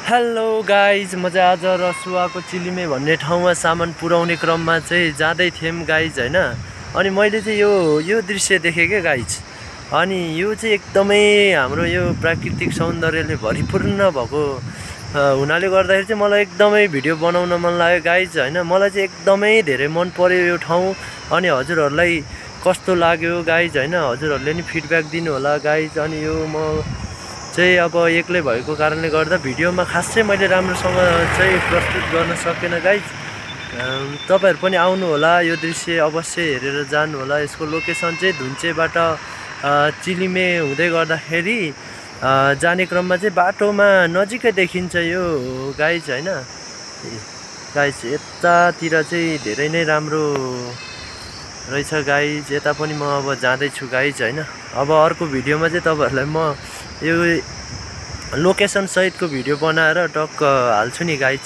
Hello guys, म चाहिँ आज रसुवाको चिलिमे भन्ने ठाउँमा सामान पुर्याउने क्रममा चाहिँ जाँदै थियौँ गाइज होइन। अनि मैले चाहिँ यो दृश्य देखेँ क्या गाइज। अनि यो चाहिँ एकदमै हाम्रो यो प्राकृतिक सौन्दर्यले भरिपूर्ण भएको हुनाले गर्दाखेरि चाहिँ मलाई एकदमै भिडियो बनाउन मन लाग्यो गाइज होइन। मलाई चाहिँ एकदमै धेरै मन पर्यो यो ठाउँ। अनि हजुरहरूलाई कस्तो लाग्यो गाइज होइन, हजुरहरूले नि फिडब्याक दिनु होला गाइज। अनि यो म चाहिँ अब एक्लै भएको कारणले गर्दा भिडियोमा खासै मैले राम्रोसँग चाहिँ प्रस्तुत गर्न सकेन गाइज। तपाईहरु पनि आउनु होला, यो दृश्य अवश्य हेरेर जानु होला। यसको लोकेसन चाहिँ धुन्चेबाट चिलिमे हुँदै गर्दाखेरि जाने क्रममा चाहिँ बाटोमा नजिकै देखिन्छ यो गाइज होइन। गाइज यतातिर चाहिँ धेरै नै राम्रो रहेछ गाइज। यता पनि म अब जाँदैछु गाइज होइन। अब अर्को भिडियोमा चाहिँ तपाईहरुलाई म यो लोकेसन सहितको भिडियो बनाएर टक्क हाल्छु नि गाइज।